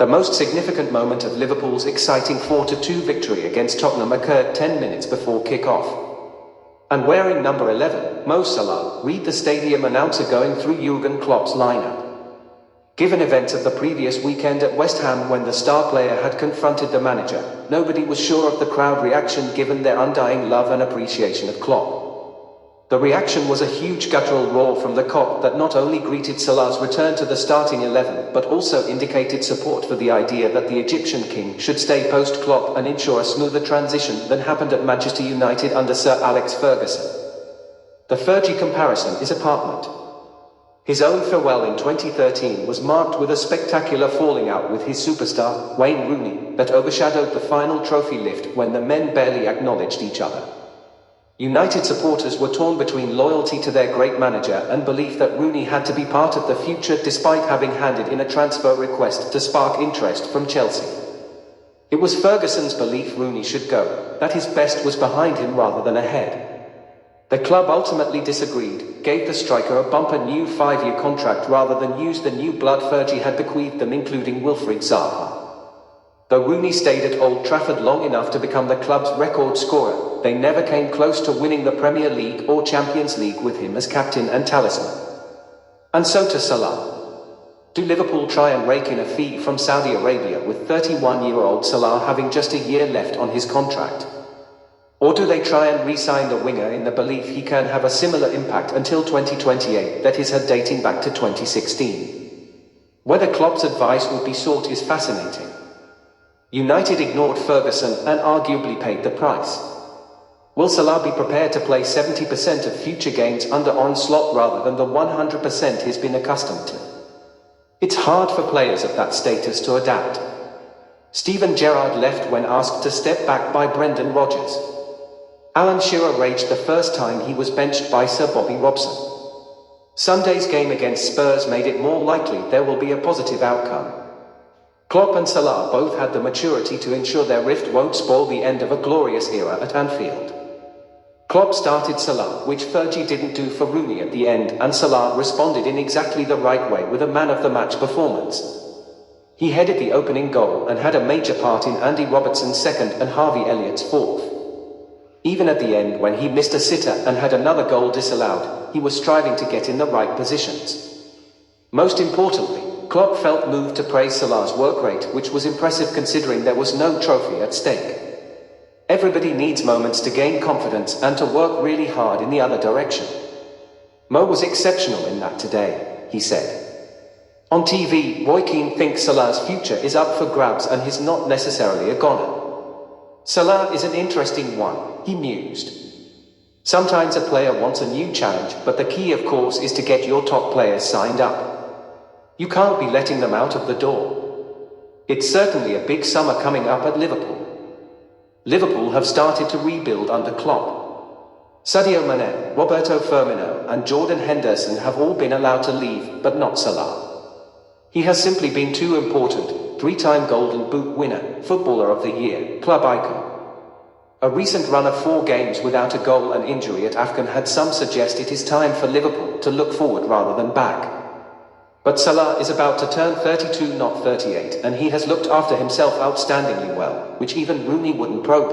The most significant moment of Liverpool's exciting 4-2 victory against Tottenham occurred 10 minutes before kick-off. And wearing number 11, Mo Salah, read the stadium announcer going through Jurgen Klopp's lineup. Given events of the previous weekend at West Ham when the star player had confronted the manager, nobody was sure of the crowd reaction given their undying love and appreciation of Klopp. The reaction was a huge guttural roar from the Kop that not only greeted Salah's return to the starting 11 but also indicated support for the idea that the Egyptian king should stay post-Klopp and ensure a smoother transition than happened at Manchester United under Sir Alex Ferguson. The Fergie comparison is apparent. His own farewell in 2013 was marked with a spectacular falling out with his superstar, Wayne Rooney, that overshadowed the final trophy lift when the men barely acknowledged each other. United supporters were torn between loyalty to their great manager and belief that Rooney had to be part of the future despite having handed in a transfer request to spark interest from Chelsea. It was Ferguson's belief Rooney should go, that his best was behind him rather than ahead. The club ultimately disagreed, gave the striker a bumper new 5-year contract rather than use the new blood Fergie had bequeathed them, including Wilfried Zaha. Though Rooney stayed at Old Trafford long enough to become the club's record scorer, they never came close to winning the Premier League or Champions League with him as captain and talisman. And so to Salah. Do Liverpool try and rake in a fee from Saudi Arabia with 31-year-old Salah having just a year left on his contract? Or do they try and re-sign the winger in the belief he can have a similar impact until 2028 that he's had dating back to 2016? Whether Klopp's advice will be sought is fascinating. United ignored Ferguson and arguably paid the price. Will Salah be prepared to play 70% of future games under onslaught rather than the 100% he's been accustomed to? It's hard for players of that status to adapt. Steven Gerrard left when asked to step back by Brendan Rodgers. Alan Shearer raged the first time he was benched by Sir Bobby Robson. Sunday's game against Spurs made it more likely there will be a positive outcome. Klopp and Salah both had the maturity to ensure their rift won't spoil the end of a glorious era at Anfield. Klopp started Salah, which Fergie didn't do for Rooney at the end, and Salah responded in exactly the right way with a man-of-the-match performance. He headed the opening goal and had a major part in Andy Robertson's second and Harvey Elliott's fourth. Even at the end, when he missed a sitter and had another goal disallowed, he was striving to get in the right positions. Most importantly, Klopp felt moved to praise Salah's work rate, which was impressive considering there was no trophy at stake. Everybody needs moments to gain confidence and to work really hard in the other direction. Mo was exceptional in that today, he said. On TV, Roy Keane thinks Salah's future is up for grabs and he's not necessarily a goner. Salah is an interesting one, he mused. Sometimes a player wants a new challenge, but the key of course is to get your top players signed up. You can't be letting them out of the door. It's certainly a big summer coming up at Liverpool. Liverpool have started to rebuild under Klopp. Sadio Mane, Roberto Firmino and Jordan Henderson have all been allowed to leave, but not Salah. He has simply been too important, 3-time Golden Boot winner, Footballer of the Year, club icon. A recent run of 4 games without a goal and injury at AFCON had some suggest it is time for Liverpool to look forward rather than back. But Salah is about to turn 32, not 38, and he has looked after himself outstandingly well, which even Rooney wouldn't probe.